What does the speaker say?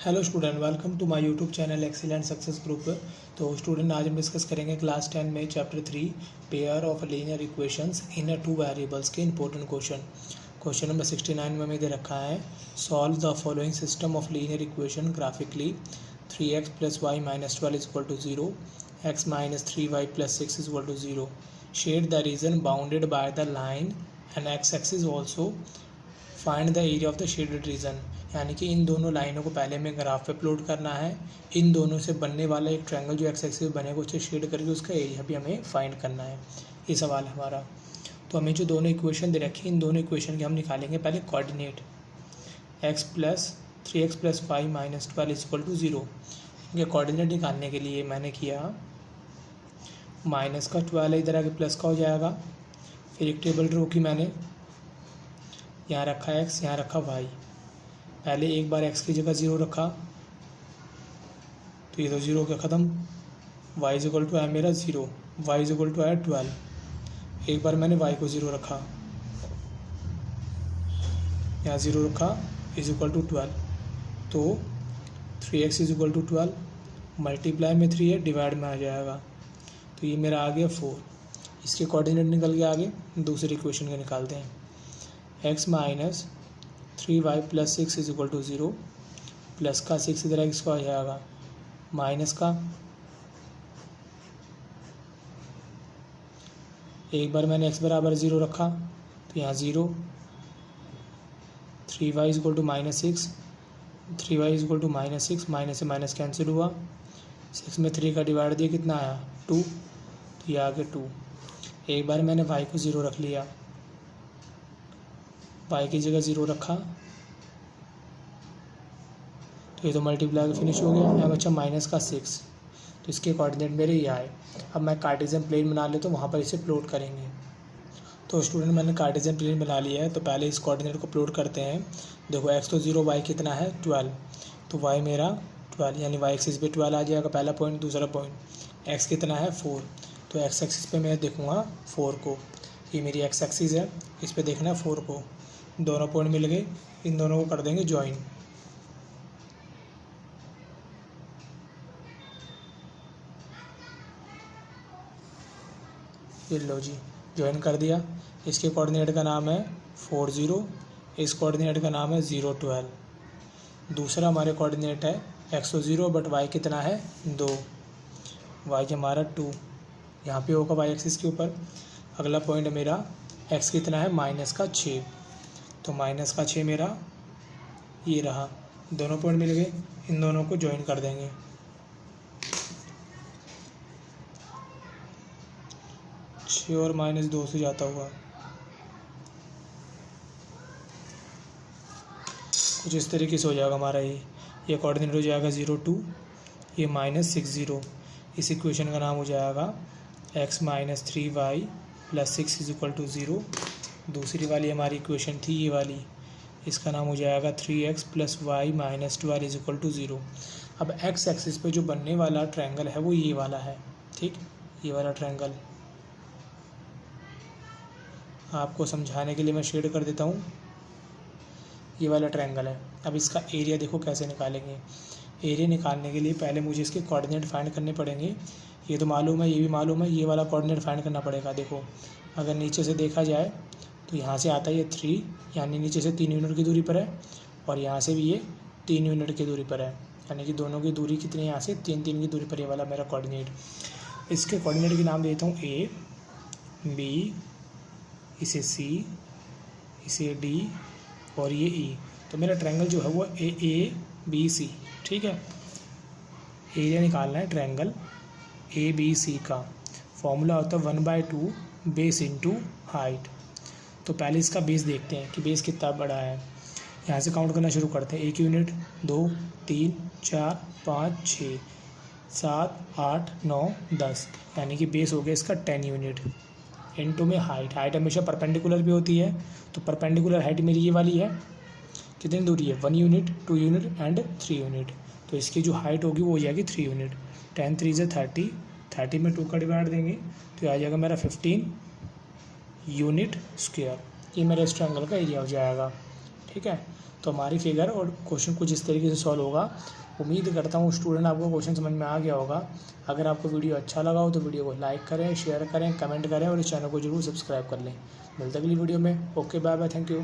Hello student, welcome to my YouTube channel excellent success group. तो student, आज हम discuss करेंगे क्लास 10 में chapter 3 pair of linear equations in two variables के important question number 69 में हमें दे रखा है। Solve the following system of linear equation graphically. 3x + y - 12 = 0, x - 3y + 6 = 0। Shade the region bounded by the line and X axis also. Find the area of the shaded region. यानी कि इन दोनों लाइनों को पहले हमें ग्राफ पे plot करना है। इन दोनों से बनने वाला एक ट्रायंगल जो एक्स एक्सिस बनेगा उसे शेड करके उसका एरिया भी हमें फाइंड करना है। ये सवाल है हमारा। तो हमें जो दोनों इक्वेशन दे रखी है, इन दोनों इक्वेशन के हम निकालेंगे पहले कोऑर्डिनेट। x + 3x + y - 12 = 0। इनके कोऑर्डिनेट निकालने के लिए मैंने किया माइनस का 12 इधर आके प्लस का हो जाएगा। फिर एक टेबल ड्रॉ की मैंने, यहाँ रखा x, यहाँ रखा y। पहले एक बार x की जगह 0 रखा तो ये तो 0 का ख़त्म। y = है मेरा 0, y = है 12। एक बार मैंने y को 0 रखा, यहाँ 0 रखा, = 12। तो 3x = 12, मल्टीप्लाई में 3 है, डिवाइड में आ जाएगा। तो ये मेरा आ गया 4। इसके कोऑर्डिनेट निकल के आगे दूसरी इक्वेशन के निकालते हैं। x - 3y + 6 = 0, प्लस का 6 इधर इसको आ जाएगा, माइनस का एक बार मैंने x = 0 रखा तो यहाँ 0। 3y = -6, 3y = -6, माइनस से माइनस कैंसिल हुआ। 6 में 3 का डिवाइड दिया, कितना आया 2, तो ये आ गया 2। एक बार मैंने y को 0 रख लिया, y की जगह 0 रखा तो ये तो मल्टीप्लाई फिनिश हो गया। यहाँ बच्चा माइनस का 6, तो इसके कोऑर्डिनेट मेरे ये आए। अब मैं कार्टेशियन प्लेन बना लेता हूँ, वहाँ पर इसे प्लॉट करेंगे। तो स्टूडेंट, मैंने कार्टेशियन प्लेन बना लिया है, तो पहले इस कोऑर्डिनेट को प्लॉट करते हैं। देखो x तो 0, y कितना है 12, तो y मेरा 12, यानी y एक्सिस पे 12 आ जाएगा, पहला पॉइंट। दूसरा पॉइंट x कितना है 4, तो x एक्सिस पे मैं देखूँगा 4 को। ये मेरी x एक्सिस है, इस पर देखना है 4 को। दोनों पॉइंट मिल गए, इन दोनों को कर देंगे ज्वाइन। ये लो जी, ज्वाइन कर दिया। इसके कोऑर्डिनेट का नाम है 4 0, इस कोऑर्डिनेट का नाम है 0 12। दूसरा हमारे कोऑर्डिनेट है x तो 0 बट y कितना है 2, y हमारा 2, यहाँ पे होगा y एक्सिस के ऊपर। अगला पॉइंट मेरा x कितना है -6, तो -6 मेरा ये रहा। दोनों पॉइंट मिल गए, इन दोनों को ज्वाइन कर देंगे। 6 और -2 से जाता हुआ कुछ इस तरीके से हो जाएगा हमारा। ये कोऑर्डिनेट हो जाएगा 0 2, ये -6 0। इस इक्वेशन का नाम हो जाएगा x - 3y + 6 = 0। दूसरी वाली हमारी इक्वेशन थी ये वाली, इसका नाम हो जाएगा 3x + y - 12 = 0। अब x एक्सिस पे जो बनने वाला ट्रायंगल है वो ये वाला है, ठीक। ये वाला ट्रायंगल आपको समझाने के लिए मैं शेड कर देता हूँ। ये वाला ट्रायंगल है। अब इसका एरिया देखो कैसे निकालेंगे। एरिया निकालने के लिए पहले मुझे इसके कोऑर्डिनेट फाइंड करने पड़ेंगे। ये तो मालूम है, ये भी मालूम है, ये वाला कोऑर्डिनेट फाइंड करना पड़ेगा। देखो, अगर नीचे से देखा जाए तो यहाँ से आता है ये 3, यानी नीचे से 3 यूनिट की दूरी पर है, और यहाँ से भी ये 3 यूनिट की दूरी पर है, यानी कि दोनों की दूरी कितनी है, यहाँ से 3 3 की दूरी पर। ये वाला मेरा कोऑर्डिनेट। इसके कोऑर्डिनेट के नाम देता हूँ A, B, इसे C, इसे D और ये E। तो मेरा ट्रायंगल जो है वो AABC, ठीक है। एरिया निकालना है ट्रायंगल ABC का। फॉर्मूला होता है 1/2 बेस इंटू हाइट। तो पहले इसका बेस देखते हैं कि बेस कितना बड़ा है। यहाँ से काउंट करना शुरू करते हैं। 1 यूनिट, 2 3 4 5 6 7 8 9 10, यानी कि बेस हो गया इसका 10 यूनिट। इनटू में हाइट हमेशा परपेंडिकुलर भी होती है, तो परपेंडिकुलर हाइट मेरी ये वाली है। कितनी दूरी है 1 यूनिट, 2 यूनिट एंड 3 यूनिट। तो इसकी जो हाइट होगी वो हो जाएगी 3 यूनिट। 10 3 से 30, 30 में 2 का डिवाइड देंगे तो आ जाएगा मेरा 15 यूनिट स्क्वायर। ये मेरे इस ट्रायंगल का एरिया हो जाएगा, ठीक है। तो हमारी फिगर और क्वेश्चन कुछ इस तरीके से सॉल्व होगा। उम्मीद करता हूँ स्टूडेंट आपको क्वेश्चन समझ में आ गया होगा। अगर आपको वीडियो अच्छा लगा हो तो वीडियो को लाइक करें, शेयर करें, कमेंट करें और इस चैनल को जरूर सब्सक्राइब कर लें। मिलते हैं अगली वीडियो में। Okay, bye bye, thank you.